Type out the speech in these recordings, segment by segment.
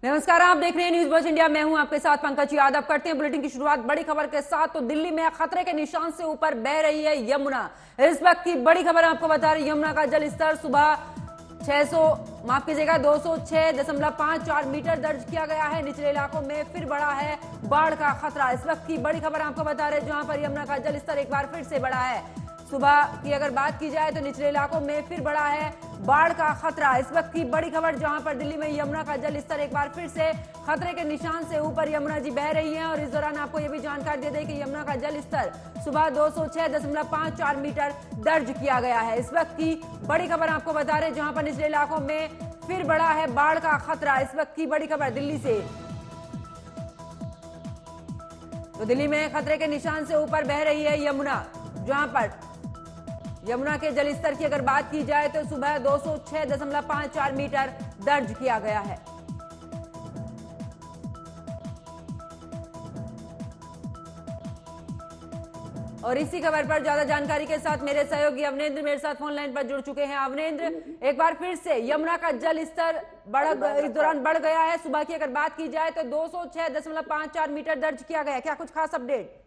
नमस्कार, आप देख रहे हैं न्यूज वॉच इंडिया। मैं हूं आपके साथ पंकज यादव। करते हैं बुलेटिन की शुरुआत बड़ी खबर के साथ। तो दिल्ली में खतरे के निशान से ऊपर बह रही है यमुना। इस वक्त की बड़ी खबर आपको बता रही, यमुना का जल स्तर सुबह 206.54 मीटर दर्ज किया गया है। निचले इलाकों में फिर बढ़ा है बाढ़ का खतरा। इस वक्त की बड़ी खबर आपको बता रहे, जहां पर यमुना का जल स्तर एक बार फिर से बढ़ा है। सुबह की अगर बात की जाए तो निचले इलाकों में फिर बढ़ा है बाढ़ का खतरा। इस वक्त की बड़ी खबर, जहां पर दिल्ली में यमुना का जल स्तर एक बार फिर से खतरे के निशान से ऊपर यमुना जी बह रही है। और इस दौरान आपको यह भी जानकारी दे दें कि यमुना का जल स्तर सुबह 206.54 मीटर दर्ज किया गया है। इस वक्त की बड़ी खबर आपको बता रहे, जहां पर निचले इलाकों में फिर बढ़ा है बाढ़ का खतरा। इस वक्त की बड़ी खबर दिल्ली से। तो दिल्ली में खतरे के निशान से ऊपर बह रही है यमुना, जहां पर यमुना के जलस्तर की अगर बात की जाए तो सुबह 206.54 मीटर दर्ज किया गया है। और इसी खबर पर ज्यादा जानकारी के साथ मेरे सहयोगी अवनेंद्र मेरे साथ फोन लाइन पर जुड़ चुके हैं। अवनेंद्र, एक बार फिर से यमुना का जल स्तर इस दौरान बढ़ गया है। सुबह की अगर बात की जाए तो 206.54 मीटर दर्ज किया गया। क्या कुछ खास अपडेट?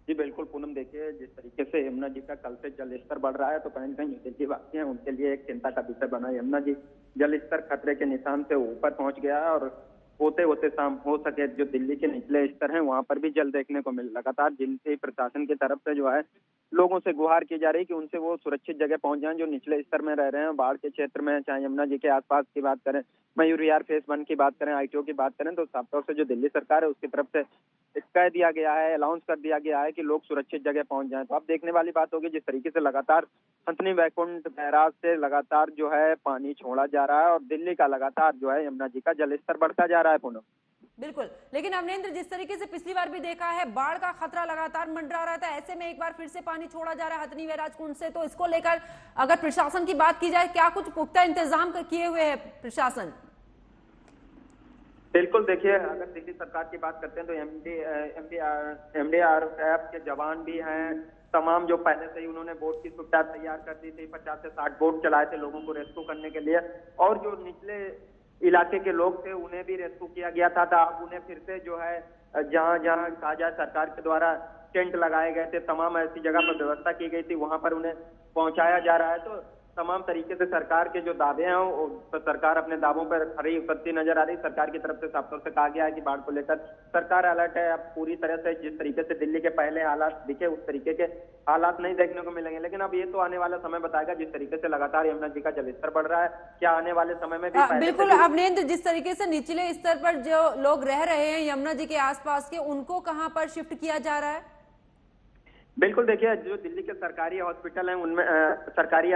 जी बिल्कुल पूनम, देखिए जिस तरीके से यमुना जी का कल से जल स्तर बढ़ रहा है तो कहीं न कहीं दिल्ली वासी हैं उनके लिए एक चिंता का विषय बना। यमुना जी जल स्तर खतरे के निशान से ऊपर पहुंच गया है और होते होते शाम हो सके जो दिल्ली के निचले स्तर हैं वहां पर भी जल देखने को मिल। लगातार जिनसे प्रशासन की तरफ से जो है लोगों से गुहार की जा रही कि उनसे वो सुरक्षित जगह पहुंच जाएं जो निचले स्तर में रह रहे हैं, बाढ़ के क्षेत्र में, चाहे यमुना जी के आसपास की बात करें, मयूर विहार फेज 1 की बात करें, ITO की बात करें, तो साफ तौर से जो दिल्ली सरकार है उसकी तरफ से कह दिया गया है, अनाउंस कर दिया गया है कि लोग सुरक्षित जगह पहुंच जाएं। तो अब देखने वाली बात होगी जिस तरीके से लगातार हंसनी बैकुंठ बैराज से लगातार जो है पानी छोड़ा जा रहा है और दिल्ली का लगातार जो है यमुना जी का जल स्तर बढ़ता जा रहा है। पूनम, बिल्कुल, लेकिन अवनेंद्र, जिस तरीके से पिछली बार भी देखा है बाढ़ का खतरा लगातार मंडरा रहा था, ऐसे में एक बार फिर से पानी छोड़ा जा रहा है हथनी बैराज कुंड से। तो इसको लेकर अगर प्रशासन की बात की जाए, क्या कुछ पुख्ता इंतजाम किए हुए है प्रशासन? बिल्कुल, देखिए अगर दिल्ली सरकार की बात करते हैं तो MDRF के जवान भी हैं। तमाम जो पहले से ही उन्होंने बोट की सुविधा तैयार कर दी थी, 50 से 60 बोट चलाए थे लोगों को रेस्क्यू करने के लिए। और जो निचले इलाके के लोग थे उन्हें भी रेस्क्यू किया गया था। अब उन्हें फिर से जो है जहां जहां कहा जाए सरकार के द्वारा टेंट लगाए गए थे, तमाम ऐसी जगह पर व्यवस्था की गई थी, वहां पर उन्हें पहुंचाया जा रहा है। तो तमाम तरीके से सरकार के जो दावे हैं तो सरकार अपने दावों पर खरी उतरती नजर आ रही। सरकार की तरफ से साफ तौर से कहा गया है कि बाढ़ को लेकर सरकार अलर्ट है। अब पूरी तरह से जिस तरीके से दिल्ली के पहले हालात दिखे उस तरीके के हालात नहीं देखने को मिलेंगे, लेकिन अब ये तो आने वाला समय बताएगा। जिस तरीके से लगातार यमुना जी का जलस्तर बढ़ रहा है, क्या आने वाले समय में भी बिल्कुल अवनेंद्र, जिस तरीके से निचले स्तर पर जो लोग रह रहे हैं यमुना जी के आसपास के, उनको कहाँ पर शिफ्ट किया जा रहा है? बिल्कुल, देखिए जो दिल्ली के सरकारी हॉस्पिटल हैं उनमें सरकारी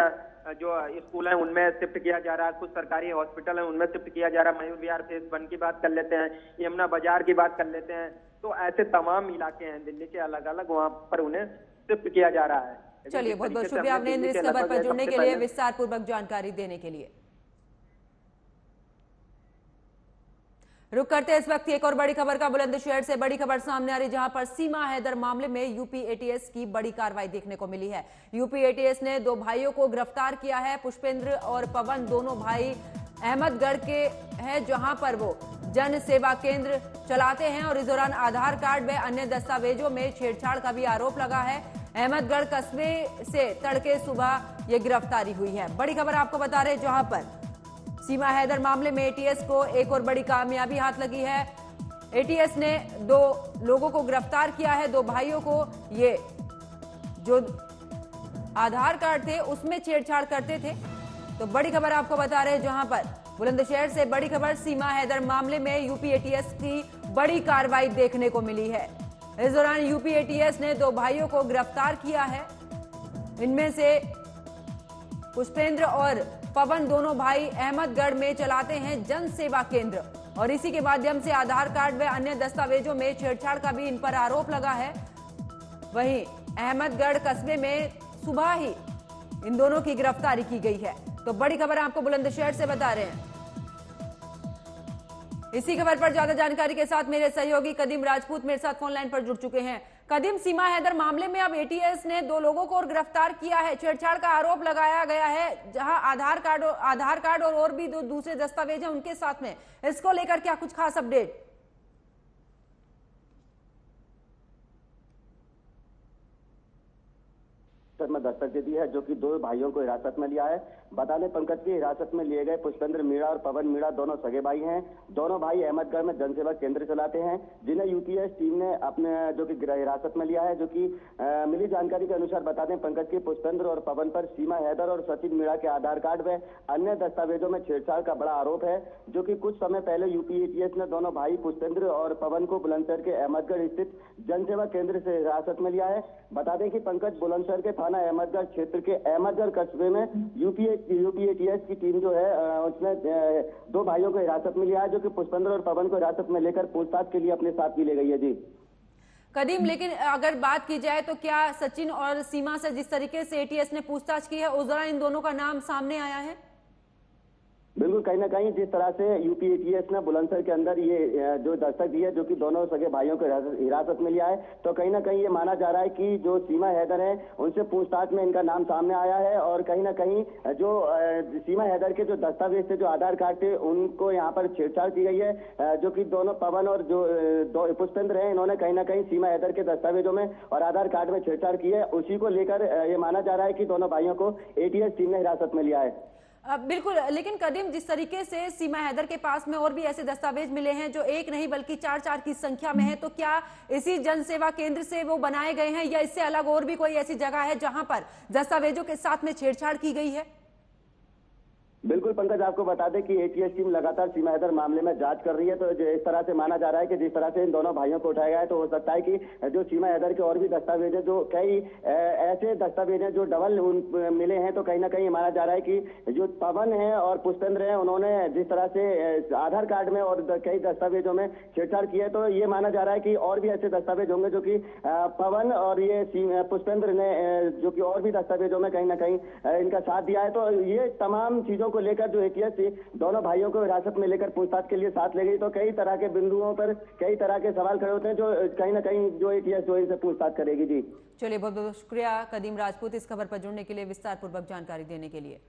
जो स्कूल हैं उनमें शिफ्ट किया जा रहा है। कुछ सरकारी हॉस्पिटल हैं उनमें शिफ्ट किया जा रहा है। मयूर विहार फेज 1 की बात कर लेते हैं, यमुना बाजार की बात कर लेते हैं। तो ऐसे तमाम इलाके हैं दिल्ली के अलग अलग, वहां पर उन्हें शिफ्ट किया जा रहा है। चलिए, बहुत बहुत शुक्रिया आपने इस खबर पर जुड़ने के लिए, विस्तार पूर्वक जानकारी देने के लिए। रुक करते हैं इस वक्त एक और बड़ी खबर का। बुलंदशहर से बड़ी खबर सामने आ रही, जहां पर सीमा हैदर मामले में यूपी ATS की बड़ी कार्रवाई देखने को मिली है। यूपी ATS ने 2 भाइयों को गिरफ्तार किया है। पुष्पेंद्र और पवन दोनों भाई अहमदगढ़ के हैं, जहां पर वो जन सेवा केंद्र चलाते हैं। और इस दौरान आधार कार्ड व अन्य दस्तावेजों में छेड़छाड़ का भी आरोप लगा है। अहमदगढ़ कस्बे से तड़के सुबह ये गिरफ्तारी हुई है। बड़ी खबर आपको बता रहे, जहां पर सीमा हैदर मामले में ATS को एक और बड़ी कामयाबी हाथ लगी है। ATS ने 2 लोगों को गिरफ्तार किया है, 2 भाइयों को। ये जो आधार कार्ड थे उसमें छेड़छाड़ करते थे। तो बड़ी खबर आपको बता रहे हैं, जहां पर बुलंदशहर से बड़ी खबर, सीमा हैदर मामले में यूपी ATS की बड़ी कार्रवाई देखने को मिली है। इस दौरान यूपी ATS ने 2 भाइयों को गिरफ्तार किया है। इनमें से पुष्पेंद्र और पवन दोनों भाई अहमदगढ़ में चलाते हैं जन सेवा केंद्र और इसी के माध्यम से आधार कार्ड व अन्य दस्तावेजों में छेड़छाड़ का भी इन पर आरोप लगा है। वहीं अहमदगढ़ कस्बे में सुबह ही इन दोनों की गिरफ्तारी की गई है। तो बड़ी खबर आपको बुलंदशहर से बता रहे हैं। इसी खबर पर ज्यादा जानकारी के साथ मेरे सहयोगी कदीम राजपूत मेरे साथ फोन लाइन पर जुड़ चुके हैं। कदीम सीमा हैदर मामले में अब एटीएस ने 2 लोगों को और गिरफ्तार किया है। छेड़छाड़ का आरोप लगाया गया है, जहां आधार कार्ड और भी 2 दूसरे दस्तावेज हैं उनके साथ में। इसको लेकर क्या कुछ खास अपडेट? में दस्तक दे दी है, जो कि 2 भाइयों को हिरासत में लिया है। बता दें, पंकज की हिरासत में लिए गए पुष्पेंद्र मीणा और पवन मीणा दोनों सगे भाई हैं। दोनों भाई अहमदगढ़ में जनसेवा केंद्र चलाते हैं, जिन्हें यूपीएस टीम ने अपने जो कि हिरासत में लिया है। जो कि मिली जानकारी के अनुसार बता दें पंकज की पुष्पेंद्र और पवन पर सीमा हैदर और सचिन मीणा के आधार कार्ड व अन्य दस्तावेजों में छेड़छाड़ का बड़ा आरोप है। जो कि कुछ समय पहले यूपी एटीएस ने दोनों भाई पुष्पेंद्र और पवन को बुलंदशहर के अहमदगढ़ स्थित जनसेवा केंद्र से हिरासत में लिया है। बता दें कि पंकज बुलंदशहर के थाना अहमदगढ़ क्षेत्र के अहमदगढ़ कस्बे में यूपी एटीएस की टीम जो है उसने 2 भाइयों को हिरासत में लिया है, जो कि पुष्पेंद्र और पवन को हिरासत में लेकर पूछताछ के लिए अपने साथ भी ले गई है। जी कदीम, लेकिन अगर बात की जाए तो क्या सचिन और सीमा से जिस तरीके से एटीएस ने पूछताछ की है उस दौरान इन दोनों का नाम सामने आया है? बिल्कुल, कहीं ना कहीं जिस तरह से यूपी एटीएस ने बुलंदशहर के अंदर ये जो दस्तक दी है, जो कि दोनों सगे भाइयों को हिरासत में लिया है, तो कहीं ना कहीं ये माना जा रहा है कि जो सीमा हैदर है उनसे पूछताछ में इनका नाम सामने आया है। और कहीं ना कहीं जो सीमा हैदर के जो दस्तावेज थे, जो आधार कार्ड थे, उनको यहाँ पर छेड़छाड़ की गई है। जो कि दोनों पवन और जो पुष्पेंद्र है, इन्होंने कहीं ना कहीं सीमा हैदर के दस्तावेजों में और आधार कार्ड में छेड़छाड़ की है। उसी को लेकर ये माना जा रहा है कि दोनों भाइयों को एटीएस टीम ने हिरासत में लिया है। बिल्कुल, लेकिन कदीम, जिस तरीके से सीमा हैदर के पास में और भी ऐसे दस्तावेज मिले हैं जो एक नहीं बल्कि 4 की संख्या में है, तो क्या इसी जनसेवा केंद्र से वो बनाए गए हैं या इससे अलग और भी कोई ऐसी जगह है जहां पर दस्तावेजों के साथ में छेड़छाड़ की गई है? बिल्कुल पंकज, आपको बता दें कि एटीएस टीम लगातार सीमा हैदर मामले में जांच कर रही है। तो इस तरह से माना जा रहा है कि जिस तरह से इन दोनों भाइयों को उठाया गया है, तो हो सकता है कि जो सीमा हैदर के और भी दस्तावेज है, जो कई ऐसे दस्तावेज हैं जो डबल मिले हैं, तो कहीं ना कहीं माना जा रहा है कि जो पवन है और पुष्पेंद्र है, उन्होंने जिस तरह से आधार कार्ड में और कई दस्तावेजों में छेड़छाड़ की है, तो ये माना जा रहा है कि और भी ऐसे दस्तावेज होंगे जो कि पवन और ये पुष्पेंद्र ने जो कि और भी दस्तावेजों में कहीं ना कहीं इनका साथ दिया है। तो ये तमाम चीजों को लेकर जो एटीएस दोनों भाइयों को हिरासत में लेकर पूछताछ के लिए साथ ले गई, तो कई तरह के बिंदुओं पर कई तरह के सवाल खड़े होते हैं, जो कहीं ना कहीं जो एटीएस जो इनसे पूछताछ करेगी। जी चलिए, बहुत बहुत शुक्रिया कदीम राजपूत इस खबर पर जुड़ने के लिए, विस्तार पूर्वक जानकारी देने के लिए।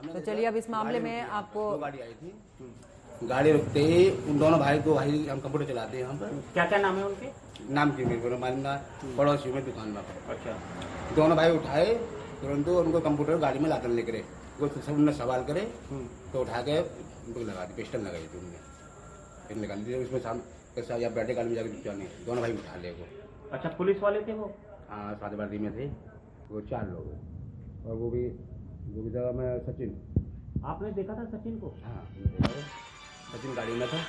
तो चलिए, अब इस मामले में आपको गाड़ी आई थी, गाड़ी रुकते ही उन दोनों भाई, 2 भाई हम कंप्यूटर चलाते हैं यहाँ पर। क्या क्या नाम है उनके? नाम की मेरे को मालूम ना, पड़ोसी में दुकान में। अच्छा, दोनों भाई उठाए तुरंत, उनको कंप्यूटर गाड़ी में लाकर लेकर वो सब उन्होंने सवाल करे, तो उठा के उनको लगा दी, पिस्टल लगाई थी उन्होंने, फिर निकाल दी। उसमें सामने या बैठे गाड़ी में जाकर जाने, दोनों भाई उठा ले वो। अच्छा, पुलिस वाले थे वो? हाँ, साथ वर्दी में थे वो 4 लोग, और वो भी जगह में सचिन। आपने देखा था सचिन को? हाँ, सचिन गाड़ी में था।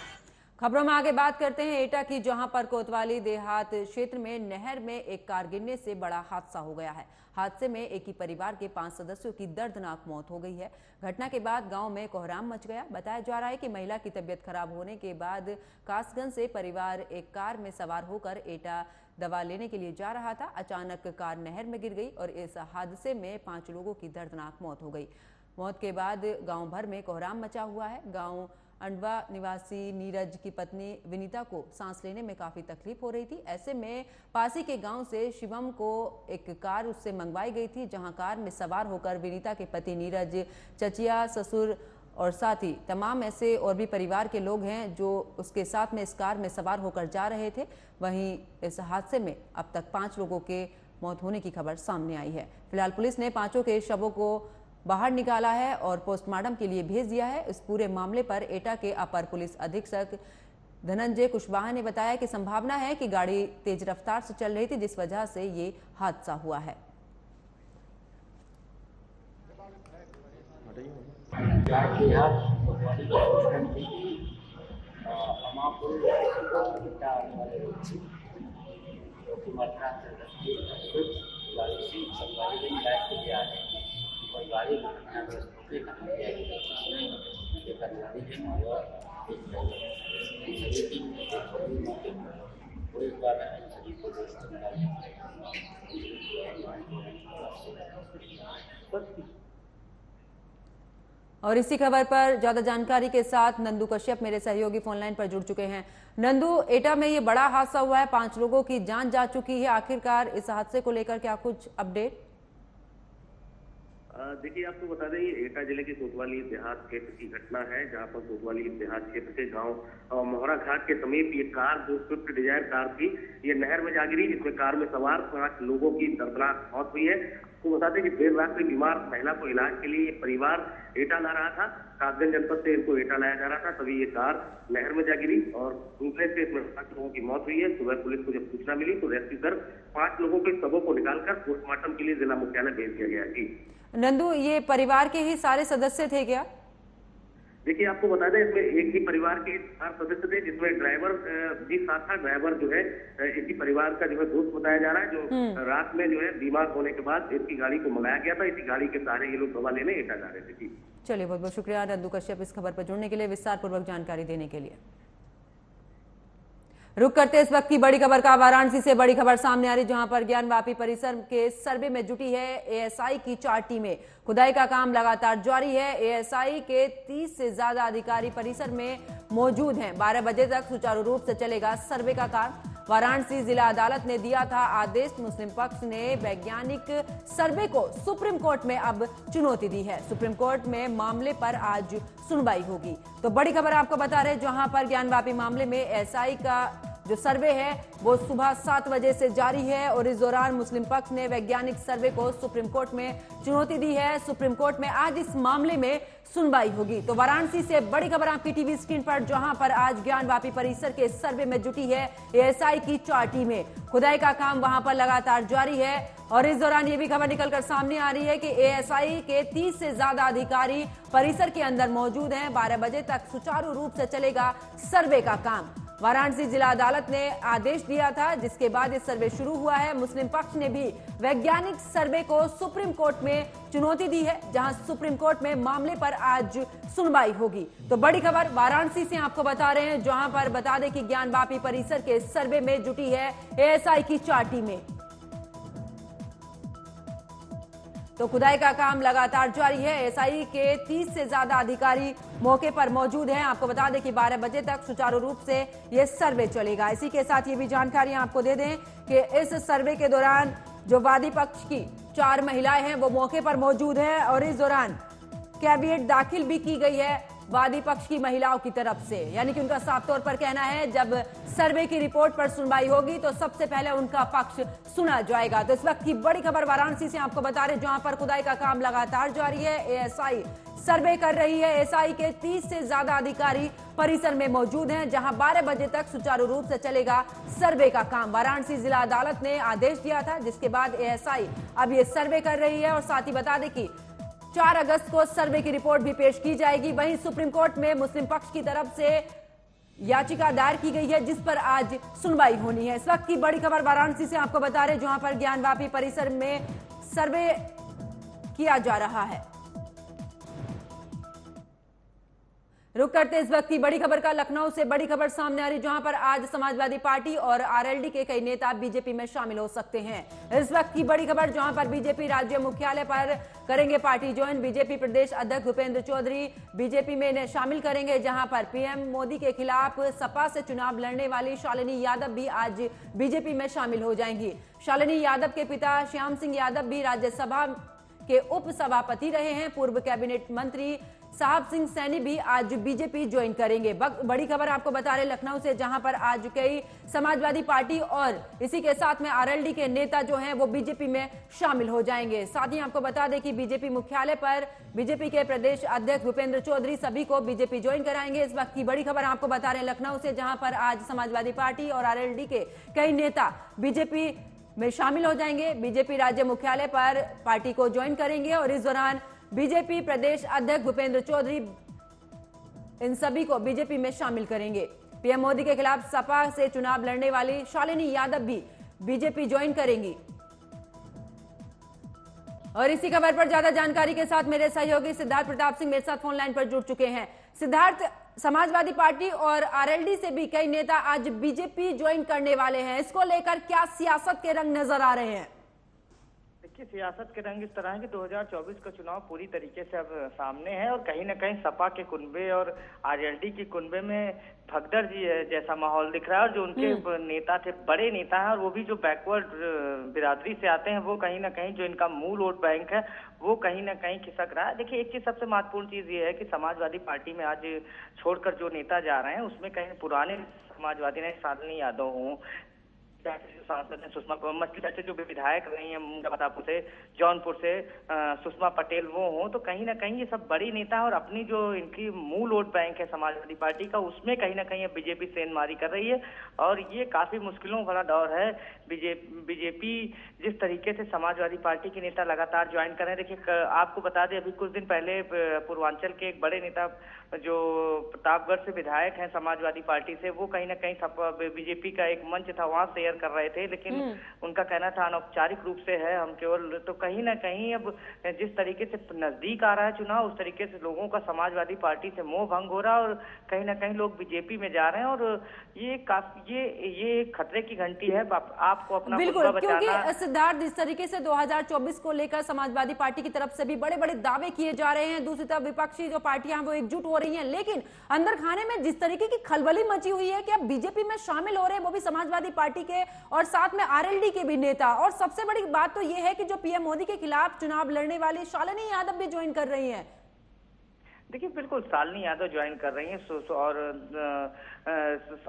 खबरों में आगे बात करते हैं एटा की, जहां पर कोतवाली देहात क्षेत्र में नहर में एक कार गिरने से बड़ा हादसा हो गया है। हादसे में एक ही परिवार के 5 सदस्यों की दर्दनाक मौत हो गई है। घटना के बाद गांव में कोहराम मच गया। बताया जा रहा है कि महिला की तबीयत खराब होने के बाद कासगंज से परिवार एक कार में सवार होकर एटा दवा लेने के लिए जा रहा था। अचानक कार नहर में गिर गई और इस हादसे में 5 लोगों की दर्दनाक मौत हो गई। मौत के बाद गांव भर में कोहराम मचा हुआ है। गांव अंडवा निवासी नीरज की पत्नी विनीता को सांस लेने में काफी तकलीफ हो रही थी। ऐसे में पासी के गांव से शिवम को एक कार उससे मंगवाई गई थी, जहां कार में सवार होकर विनीता के पति नीरज, चचिया, ससुर और साथ ही तमाम ऐसे और भी परिवार के लोग हैं जो उसके साथ में इस कार में सवार होकर जा रहे थे। वहीं इस हादसे में अब तक 5 लोगों के मौत होने की खबर सामने आई है। फिलहाल पुलिस ने 5 के शवों को बाहर निकाला है और पोस्टमार्टम के लिए भेज दिया है। इस पूरे मामले पर एटा के अपर पुलिस अधीक्षक धनंजय कुशवाहा ने बताया कि संभावना है कि गाड़ी तेज रफ्तार से चल रही थी, जिस वजह से ये हादसा हुआ है। गाड़ी घटनाग्रस्त होकर कहा गया है, जिसमें गाड़ी के मामला पुलिस द्वारा सभी को और इसी खबर पर ज्यादा जानकारी के साथ नंदू कश्यप मेरे सहयोगी फोन लाइन पर जुड़ चुके हैं। नंदू, एटा में ये बड़ा हादसा हुआ है, 5 लोगों की जान जा चुकी है। आखिरकार इस हादसे को लेकर क्या कुछ अपडेट? देखिए, आपको बता दें, ये एटा जिले के कोतवाली देहात क्षेत्र की घटना है, जहां पर कोतवाली देहात क्षेत्र के गांव मोहरा घाट के समीप ये कार, जो स्विफ्ट डिजायर कार थी, ये नहर में जा गिरी, जिसमें कार में सवार 5 लोगों की दर्दनाक मौत हुई है। आपको बता दें कि देर रात में बीमार महिला को इलाज के लिए परिवार एटा ला रहा था। कासगंज जनपद से इनको एटा लाया जा रहा था, तभी ये कार नहर में जा गिरी और डूबने से इसमें 5 लोगों की मौत हुई है। सुबह पुलिस को जब सूचना मिली तो रेस्क्यू कर 5 लोगों के शवों को निकालकर पोस्टमार्टम के लिए जिला मुख्यालय भेज दिया गया। जी नंदू, ये परिवार के ही सारे सदस्य थे क्या? देखिए, आपको बता दें, इसमें एक ही परिवार के 4 सदस्य थे, जिसमें ड्राइवर भी साथ था। ड्राइवर जो है इसी परिवार का जो है दोस्त बताया जा रहा है, जो रात में जो है बीमार होने के बाद इसकी गाड़ी को मंगाया गया था। इसी गाड़ी के सहारे ये लोग दवा लेने एटा जा रहे थे। जी चलिए, बहुत बहुत शुक्रिया नंदू कश्यप इस खबर पर जुड़ने के लिए, विस्तार पूर्वक जानकारी देने के लिए। रुक करते इस वक्त की बड़ी खबर का। वाराणसी से बड़ी खबर सामने आ रही, जहां पर ज्ञानवापी परिसर के सर्वे में जुटी है एएसआई की 4 टीमें। खुदाई का काम लगातार जारी है। एएसआई के 30 से ज्यादा अधिकारी परिसर में मौजूद हैं। 12 बजे तक सुचारू रूप से चलेगा सर्वे का काम। वाराणसी जिला अदालत ने दिया था आदेश। मुस्लिम पक्ष ने वैज्ञानिक सर्वे को सुप्रीम कोर्ट में अब चुनौती दी है। सुप्रीम कोर्ट में मामले पर आज सुनवाई होगी। तो बड़ी खबर आपको बता रहे, जहां पर ज्ञानवापी मामले में एएसआई का जो सर्वे है वो सुबह 7 बजे से जारी है और इस दौरान मुस्लिम पक्ष ने वैज्ञानिक सर्वे को सुप्रीम कोर्ट में चुनौती दी है। सुप्रीम कोर्ट में आज इस मामले में सुनवाई होगी। तो वाराणसी से बड़ी खबर आपकी टीवी स्क्रीन पर, जहां पर आज ज्ञानवापी परिसर के सर्वे में जुटी है एएसआई की 4 टीमें। खुदाई का काम वहां पर लगातार जारी है और इस दौरान ये भी खबर निकलकर सामने आ रही है कि एएसआई के 30 से ज्यादा अधिकारी परिसर के अंदर मौजूद हैं। 12 बजे तक सुचारू रूप से चलेगा सर्वे का काम। वाराणसी जिला अदालत ने आदेश दिया था, जिसके बाद ये सर्वे शुरू हुआ है। मुस्लिम पक्ष ने भी वैज्ञानिक सर्वे को सुप्रीम कोर्ट में चुनौती दी है, जहां सुप्रीम कोर्ट में मामले पर आज सुनवाई होगी। तो बड़ी खबर वाराणसी से आपको बता रहे हैं, जहां पर बता दें कि ज्ञानवापी परिसर के सर्वे में जुटी है एएसआई की 4 टीमें। तो खुदाई का काम लगातार जारी है। एएसआई के 30 से ज्यादा अधिकारी मौके पर मौजूद हैं। आपको बता दें कि 12 बजे तक सुचारू रूप से यह सर्वे चलेगा। इसी के साथ ये भी जानकारी आपको दे दें कि इस सर्वे के दौरान जो वादी पक्ष की 4 महिलाएं हैं वो मौके पर मौजूद हैं और इस दौरान कैविएट दाखिल भी की गई है वादी पक्ष की महिलाओं की तरफ से। यानी कि उनका साफ तौर पर कहना है, जब सर्वे की रिपोर्ट पर सुनवाई होगी तो सबसे पहले उनका पक्ष सुना जाएगा। तो इस वक्त की बड़ी खबर वाराणसी से आपको बता रहे, जहां पर खुदाई का काम लगातार जारी है। एएसआई सर्वे कर रही है। एएसआई के 30 से ज्यादा अधिकारी परिसर में मौजूद हैं, जहां 12 बजे तक सुचारू रूप से चलेगा सर्वे का काम। वाराणसी जिला अदालत ने आदेश दिया था, जिसके बाद एएसआई अब ये सर्वे कर रही है और साथ ही बता दें कि 4 अगस्त को सर्वे की रिपोर्ट भी पेश की जाएगी। वहीं सुप्रीम कोर्ट में मुस्लिम पक्ष की तरफ से याचिका दायर की गई है, जिस पर आज सुनवाई होनी है। इस वक्त की बड़ी खबर वाराणसी से आपको बता रहे, जहां पर ज्ञानवापी परिसर में सर्वे किया जा रहा है। रुक करते इस वक्त की बड़ी खबर का। लखनऊ से बड़ी खबर सामने आ रही, जहां पर आज समाजवादी पार्टी और आरएलडी के कई नेता बीजेपी में शामिल हो सकते हैं। इस वक्त की बड़ी खबर, जहां पर बीजेपी राज्य मुख्यालय पर करेंगे पार्टी ज्वाइन। बीजेपी प्रदेश अध्यक्ष भूपेंद्र चौधरी बीजेपी में इन्हें शामिल करेंगे, जहां पर पीएम मोदी के खिलाफ सपा से चुनाव लड़ने वाली शालिनी यादव भी आज बीजेपी में शामिल हो जाएंगी। शालिनी यादव के पिता श्याम सिंह यादव भी राज्यसभा के उप सभापति रहे हैं। पूर्व कैबिनेट मंत्री साहब सिंह सैनी भी आज बीजेपी ज्वाइन करेंगे। बड़ी खबर आपको बता रहे लखनऊ से, जहां पर आज कई समाजवादी पार्टी और इसी के साथ में आरएलडी के नेता जो हैं वो बीजेपी में शामिल हो जाएंगे। साथ ही आपको बता दें कि बीजेपी मुख्यालय पर बीजेपी के प्रदेश अध्यक्ष भूपेंद्र चौधरी सभी को बीजेपी ज्वाइन कराएंगे। इस वक्त की बड़ी खबर आपको बता रहे लखनऊ से, जहां पर आज समाजवादी पार्टी और आरएलडी के कई नेता बीजेपी में शामिल हो जाएंगे। बीजेपी राज्य मुख्यालय पर पार्टी को ज्वाइन करेंगे और इस दौरान बीजेपी प्रदेश अध्यक्ष भूपेंद्र चौधरी इन सभी को बीजेपी में शामिल करेंगे। पीएम मोदी के खिलाफ सपा से चुनाव लड़ने वाली शालिनी यादव भी बीजेपी ज्वाइन करेंगी। और इसी खबर पर ज्यादा जानकारी के साथ मेरे सहयोगी सिद्धार्थ प्रताप सिंह मेरे साथ फोन लाइन पर जुड़ चुके हैं। सिद्धार्थ, समाजवादी पार्टी और आरएलडी से भी कई नेता आज बीजेपी ज्वाइन करने वाले हैं, इसको लेकर क्या सियासत के रंग नजर आ रहे हैं? देखिए, सियासत के रंग इस तरह है कि 2024 का चुनाव पूरी तरीके से अब सामने है और कहीं ना कहीं सपा के कुनबे और आरएलडी के कुनबे में भगदड़ जी जैसा माहौल दिख रहा है। और जो उनके नेता थे, बड़े नेता हैं, और वो भी जो बैकवर्ड बिरादरी से आते हैं, वो कहीं ना कहीं जो इनका मूल वोट बैंक है वो कहीं ना कहीं खिसक रहा है। देखिए, एक चीज सबसे महत्वपूर्ण चीज ये है कि समाजवादी पार्टी में आज छोड़कर जो नेता जा रहे हैं उसमें कहीं पुराने समाजवादी ने शालिनी यादव हों, सांसद है सुषमा, मछली से जो विधायक रही हैं मुजफ्फरपुर से, जौनपुर से सुषमा पटेल, वो हो, तो कहीं ना कहीं ये सब बड़ी नेता है और अपनी जो इनकी मूल वोट बैंक है समाजवादी पार्टी का, उसमें कहीं ना कहीं बीजेपी सेंधमारी कर रही है। और ये काफी मुश्किलों भरा दौर है। बीजेपी जिस तरीके से समाजवादी पार्टी के नेता लगातार ज्वाइन कर रहे हैं, देखिए आपको बता दें, अभी कुछ दिन पहले पूर्वांचल के एक बड़े नेता जो प्रतापगढ़ से विधायक हैं समाजवादी पार्टी से, वो कहीं ना कहीं बीजेपी का एक मंच था वहां शेयर कर रहे थे, लेकिन उनका कहना था अनौपचारिक रूप से है हम केवल। तो कहीं ना कहीं अब जिस तरीके से नजदीक आ रहा है चुनाव, उस तरीके से लोगों का समाजवादी पार्टी से मोह भंग हो रहा है और कहीं ना कहीं लोग बीजेपी में जा रहे हैं। और ये काफी ये खतरे की घंटी है। आपको अपना बिल्कुल, बचाना। क्योंकि सिद्धार्थ, जिस तरीके से 2024 को लेकर समाजवादी पार्टी की तरफ से भी बड़े बड़े दावे किए जा रहे हैं, दूसरी तरफ विपक्षी जो पार्टियां वो एकजुट हो रही हैं, लेकिन अंदर खाने में जिस तरीके की खलबली मची हुई है कि अब बीजेपी में शामिल हो रहे हैं वो भी समाजवादी पार्टी के और साथ में आरएलडी के भी नेता। और सबसे बड़ी बात तो यह है कि जो पीएम मोदी के खिलाफ चुनाव लड़ने वाली शालिनी यादव भी ज्वाइन कर रही हैं। देखिए, बिल्कुल शालिनी यादव ज्वाइन कर रही हैं और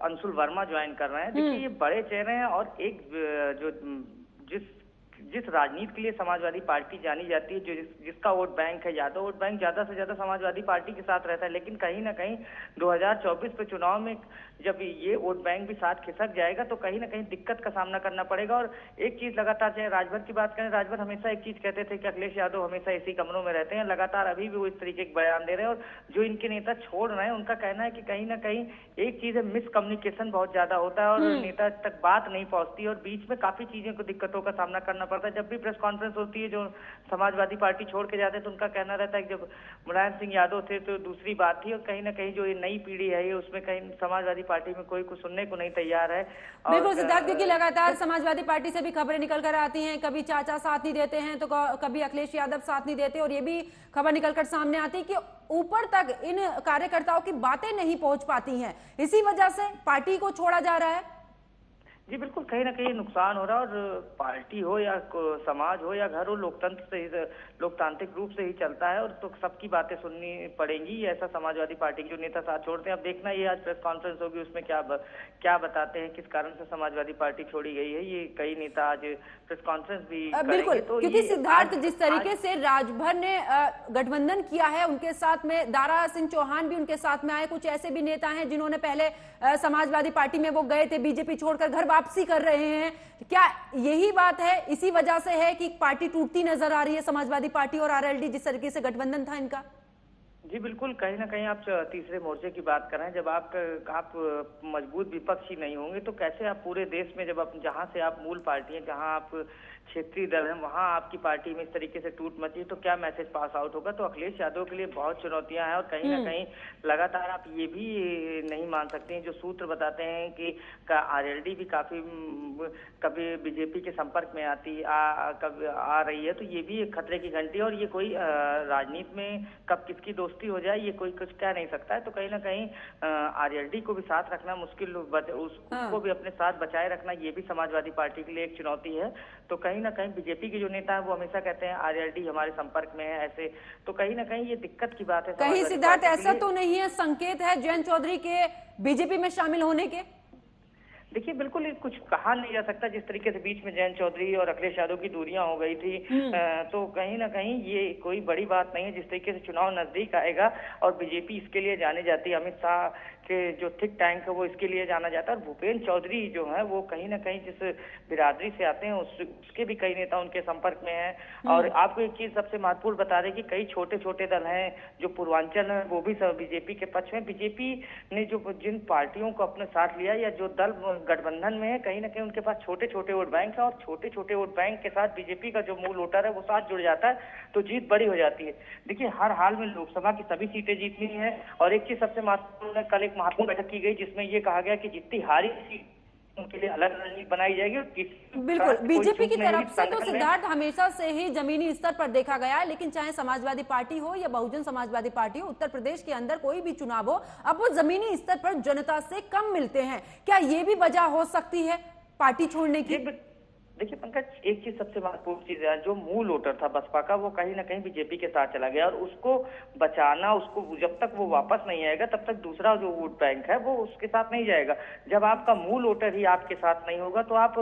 अंशुल वर्मा ज्वाइन कर रहे हैं। देखिए, ये बड़े चेहरे हैं और एक जो जिस राजनीति के लिए समाजवादी पार्टी जानी जाती है, जिसका वोट बैंक है, यादव वोट बैंक, ज्यादा से ज्यादा समाजवादी पार्टी के साथ रहता है। लेकिन कहीं ना कहीं 2024 के चुनाव में जब ये वोट बैंक भी साथ खिसक जाएगा तो कहीं ना कहीं दिक्कत का सामना करना पड़ेगा। और एक चीज लगातार, चाहे राजभर की बात करें, राजभर हमेशा एक चीज कहते थे कि अखिलेश यादव हमेशा इसी कमरों में रहते हैं, लगातार अभी भी वो इस तरीके के बयान दे रहे हैं। और जो इनके नेता छोड़ रहे हैं, उनका कहना है कि कहीं ना कहीं एक चीज है, मिसकम्युनिकेशन बहुत ज्यादा होता है और नेता तक बात नहीं पहुंचती और बीच में काफी चीजों को दिक्कतों का सामना करना पड़ता है। जब भी प्रेस कॉन्फ्रेंस होती है, जो समाजवादी पार्टी छोड़ के जाते हैं, तो उनका कहना रहता है कि जब मुलायम सिंह यादव थे तो दूसरी बात थी। और कहीं ना कहीं जो ये नई पीढ़ी है, ये उसमें कहीं समाजवादी पार्टी में कोई कुछ सुनने को नहीं तैयार है। बिल्कुल सिद्धार्थ, क्योंकि लगातार समाजवादी पार्टी से भी खबरें निकल कर आती हैं, कभी चाचा साथ नहीं देते हैं तो कभी अखिलेश यादव साथ नहीं देते, और ये भी खबर निकलकर सामने आती है कि ऊपर तक इन कार्यकर्ताओं की बातें नहीं पहुंच पाती हैं, इसी वजह से पार्टी को छोड़ा जा रहा है। जी बिल्कुल, कहीं ना कहीं नुकसान हो रहा है। और पार्टी हो या समाज हो या घर हो, लोकतंत्र से लोकतांत्रिक रूप से ही चलता है और तो सबकी बातें सुननी पड़ेंगी। ऐसा समाजवादी पार्टी के जो नेता साथ छोड़ते हैं। अब देखना ये आज प्रेस कॉन्फ्रेंस होगी, उसमें क्या बताते हैं, किस कारण से समाजवादी पार्टी छोड़ी गई है। ये कई नेता आज प्रेस कॉन्फ्रेंस भी बिल्कुल, तो क्योंकि सिद्धार्थ जिस तरीके से राजभर ने गठबंधन किया है, उनके साथ में दारा सिंह चौहान भी उनके साथ में आए, कुछ ऐसे भी नेता हैं जिन्होंने पहले समाजवादी पार्टी में वो गए थे, बीजेपी छोड़कर घर वापसी कर रहे हैं। क्या यही बात है, इसी वजह से है कि पार्टी टूटती नजर आ रही है समाजवादी पार्टी और आरएलडी, जिस तरीके से गठबंधन था इनका? जी बिल्कुल, कहीं ना कहीं आप तीसरे मोर्चे की बात कर रहे हैं। जब आप मजबूत विपक्षी नहीं होंगे तो कैसे आप पूरे देश में, जब आप जहां से आप मूल पार्टी है, जहां आप क्षेत्रीय दल है, वहां आपकी पार्टी में इस तरीके से टूट मची तो क्या मैसेज पास आउट होगा। तो अखिलेश यादव के लिए बहुत चुनौतियां हैं और कहीं ना कहीं लगातार आप ये भी नहीं मान सकते हैं, जो सूत्र बताते हैं कि आरएलडी भी काफी कभी बीजेपी के संपर्क में कभी आ रही है, तो ये भी एक खतरे की घंटी है। और ये कोई राजनीति में कब किसकी दोस्ती हो जाए ये कोई कुछ कह नहीं सकता है। तो कहीं ना कहीं आरएलडी को भी साथ रखना मुश्किल, उसको भी अपने साथ बचाए रखना, ये भी समाजवादी पार्टी के लिए एक चुनौती है। तो कहीं ना कहीं बीजेपी के जो नेता है वो हमेशा कहते हैं आरएलडी हमारे संपर्क में है, ऐसे तो कहीं ना कहीं ये दिक्कत की बात है। कहीं सिद्धार्थ ऐसा तो नहीं है, संकेत है जयंत चौधरी के बीजेपी में शामिल होने के? देखिए बिल्कुल कुछ कहा नहीं जा सकता। जिस तरीके से बीच में जयंत चौधरी और अखिलेश यादव की दूरियां हो गई थी, तो कहीं ना कहीं ये कोई बड़ी बात नहीं है। जिस तरीके से चुनाव नजदीक आएगा और बीजेपी इसके लिए जानी जाती है, अमित शाह के जो थिक टैंक है वो इसके लिए जाना जाता है। और भूपेंद्र चौधरी जो है वो कहीं ना कहीं जिस बिरादरी से आते हैं उसके भी कई नेता उनके संपर्क में हैं। और आपको एक चीज सबसे महत्वपूर्ण बता दें कि कई छोटे छोटे दल हैं जो पूर्वांचल है, वो भी सब बीजेपी के पक्ष में। बीजेपी ने जो जिन पार्टियों को अपने साथ लिया या जो दल गठबंधन में है, कहीं ना कहीं उनके पास छोटे छोटे वोट बैंक है और छोटे छोटे वोट बैंक के साथ बीजेपी का जो मूल वोटर है वो साथ जुड़ जाता है तो जीत बड़ी हो जाती है। देखिए हर हाल में लोकसभा की सभी सीटें जीतनी है। और एक चीज सबसे महत्वपूर्ण है, कल एक महत्वपूर्ण बैठक की गई जिसमें ये कहा गया कि जितनी हारी सीट उनके लिए अलग रणनीति बनाई जाएगी और किसी बिल्कुल, बीजेपी की नहीं तरफ से तो संगठन में- सिद्धार्थ हमेशा से ही जमीनी स्तर पर देखा गया है, लेकिन चाहे समाजवादी पार्टी हो या बहुजन समाजवादी पार्टी हो, उत्तर प्रदेश के अंदर कोई भी चुनाव हो, अब वो जमीनी स्तर पर जनता से कम मिलते हैं। क्या ये भी वजह हो सकती है पार्टी छोड़ने की? देखिए पंकज, एक चीज सबसे महत्वपूर्ण चीज है, जो मूल वोटर था बसपा का वो कहीं ना कहीं बीजेपी के साथ चला गया और उसको बचाना, उसको जब तक वो वापस नहीं आएगा तब तक दूसरा जो वोट बैंक है वो उसके साथ नहीं जाएगा। जब आपका मूल वोटर ही आपके साथ नहीं होगा तो आप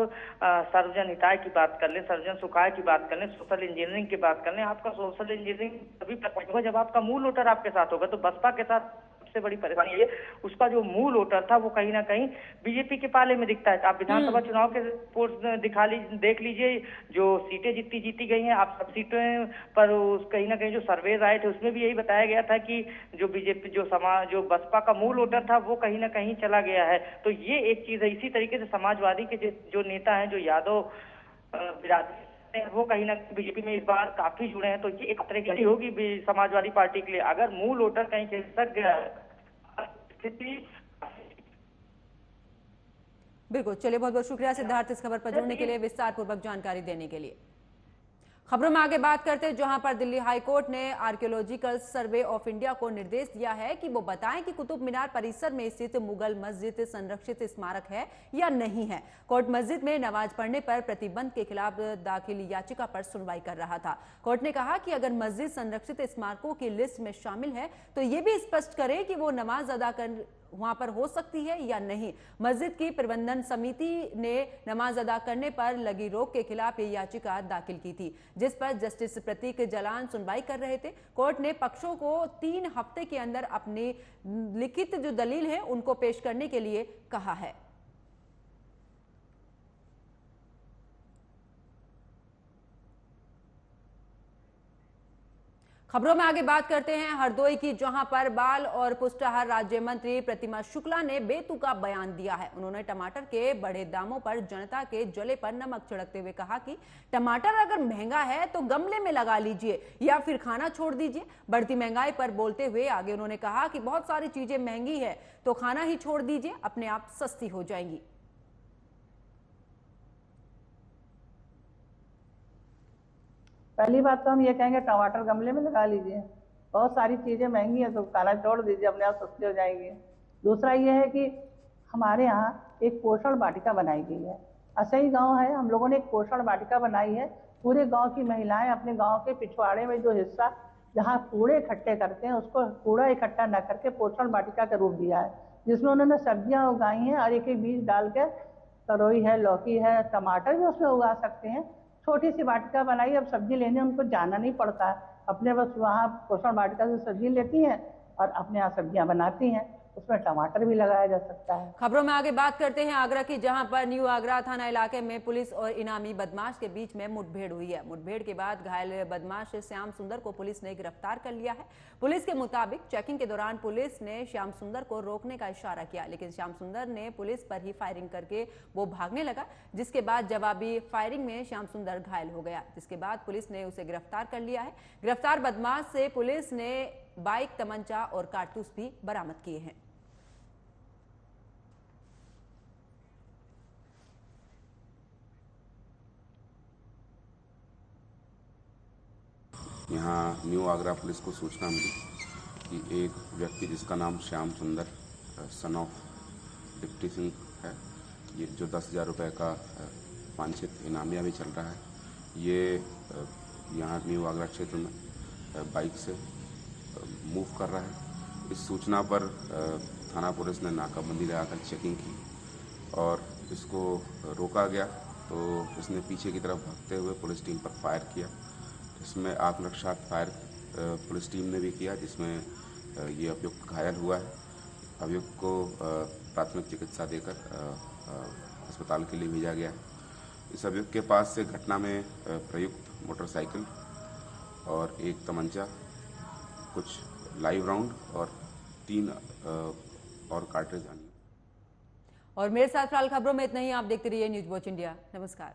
सर्वजन हिताय की बात कर लें, सर्वजन सुखाय की बात कर लें, सोशल इंजीनियरिंग की बात कर लें, आपका सोशल इंजीनियरिंग तभी तक होगा जब आपका मूल वोटर आपके साथ होगा। तो बसपा के साथ सबसे बड़ी परेशानी ये, उसका जो मूल वोटर था वो कहीं ना कहीं बीजेपी के पाले में दिखता है। आप विधानसभा चुनाव के रिपोर्ट देख लीजिए, जो सीटें जितनी जीती गई हैं, आप सब सीटें पर कहीं ना कहीं जो सर्वे आए थे उसमें भी यही बताया गया था कि जो बीजेपी जो बसपा का मूल वोटर था वो कहीं ना कहीं चला गया है। तो ये एक चीज है। इसी तरीके से समाजवादी के जो नेता हैं, जो यादव बिरादरी, वो कहीं ना कहीं बीजेपी में इस बार काफी जुड़े हैं। तो ये एक खतरे की होगी समाजवादी पार्टी के लिए, अगर मूल वोटर कहीं खिसक गया। बिल्कुल, चलिए बहुत बहुत शुक्रिया सिद्धार्थ इस खबर पर जुड़ने के लिए, विस्तार पूर्वक जानकारी देने के लिए। खबरों में आगे बात करते हैं, जहां पर दिल्ली हाईकोर्ट ने आर्कियोलॉजिकल सर्वे ऑफ इंडिया को निर्देश दिया है कि वो बताएं कि कुतुब मीनार परिसर में स्थित मुगल मस्जिद संरक्षित स्मारक है या नहीं है। कोर्ट मस्जिद में नमाज पढ़ने पर प्रतिबंध के खिलाफ दाखिल याचिका पर सुनवाई कर रहा था। कोर्ट ने कहा कि अगर मस्जिद संरक्षित स्मारकों की लिस्ट में शामिल है तो ये भी स्पष्ट करे कि वो नमाज अदा कर वहां पर हो सकती है या नहीं। मस्जिद की प्रबंधन समिति ने नमाज अदा करने पर लगी रोक के खिलाफ ये याचिका दाखिल की थी, जिस पर जस्टिस प्रतीक जलान सुनवाई कर रहे थे। कोर्ट ने पक्षों को 3 हफ्ते के अंदर अपनी लिखित जो दलील है उनको पेश करने के लिए कहा है। खबरों में आगे बात करते हैं हरदोई की, जहां पर बाल और पुष्टाहार राज्य मंत्री प्रतिमा शुक्ला ने बेतुका बयान दिया है। उन्होंने टमाटर के बढ़े दामों पर जनता के जले पर नमक छिड़कते हुए कहा कि टमाटर अगर महंगा है तो गमले में लगा लीजिए या फिर खाना छोड़ दीजिए। बढ़ती महंगाई पर बोलते हुए आगे उन्होंने कहा कि बहुत सारी चीजें महंगी है तो खाना ही छोड़ दीजिए, अपने आप सस्ती हो जाएंगी। पहली बात तो हम ये कहेंगे टमाटर गमले में लगा लीजिए, बहुत सारी चीजें महंगी हैं तो खाना छोड़ दीजिए, अपने आप सस्ती हो जाएंगी। दूसरा ये है कि हमारे यहाँ एक पोषण वाटिका बनाई गई है, असई गांव है, हम लोगों ने एक पोषण वाटिका बनाई है। पूरे गांव की महिलाएं अपने गांव के पिछवाड़े में जो हिस्सा जहाँ कूड़े इकट्ठे करते हैं उसको कूड़ा इकट्ठा न करके पोषण वाटिका का रूप दिया है, जिसमें उन्होंने सब्जियां उगाई हैं और एक एक बीज डाल के, तरोई है, लौकी है, टमाटर भी उसमें उगा सकते हैं। छोटी सी वाटिका बनाई, अब सब्जी लेने उनको जाना नहीं पड़ता है, अपने बस वहाँ पोषण वाटिका से सब्जी लेती हैं और अपने यहाँ सब्जियां बनाती हैं, उसमें टमाटर भी लगाया जा सकता है। खबरों में आगे बात करते हैं आगरा की, जहां पर न्यू आगरा थाना इलाके में पुलिस और इनामी बदमाश के बीच में मुठभेड़ हुई है। मुठभेड़ के बाद घायल बदमाश श्याम सुंदर को पुलिस ने गिरफ्तार कर लिया है। पुलिस के मुताबिक चेकिंग के दौरान पुलिस ने श्याम सुंदर को रोकने का इशारा किया, लेकिन श्याम सुंदर ने पुलिस पर ही फायरिंग करके वो भागने लगा, जिसके बाद जवाबी फायरिंग में श्याम सुंदर घायल हो गया, जिसके बाद पुलिस ने उसे गिरफ्तार कर लिया है। गिरफ्तार बदमाश से पुलिस ने बाइक, तमंचा और कारतूस भी बरामद किए हैं। यहाँ न्यू आगरा पुलिस को सूचना मिली कि एक व्यक्ति जिसका नाम श्याम सुंदर सन ऑफ डिप्टी सिंह है, ये जो 10,000 रुपये का वांछित इनामिया भी चल रहा है, ये यहाँ न्यू आगरा क्षेत्र में बाइक से मूव कर रहा है। इस सूचना पर थाना पुलिस ने नाकाबंदी लगाकर चेकिंग की और इसको रोका गया, तो इसने पीछे की तरफ भागते हुए पुलिस टीम पर फायर किया। इसमें आत्मरक्षा फायर पुलिस टीम ने भी किया, जिसमें ये अभियुक्त घायल हुआ है। अभियुक्त को प्राथमिक चिकित्सा देकर अस्पताल के लिए भेजा गया है। इस अभियुक्त के पास से घटना में प्रयुक्त मोटरसाइकिल और एक तमंचा, कुछ लाइव राउंड और 3 और कार्ट्रिज अन्य। और मेरे साथ फिलहाल खबरों में इतना ही। आप देखते रहिए न्यूज वॉच इंडिया। नमस्कार।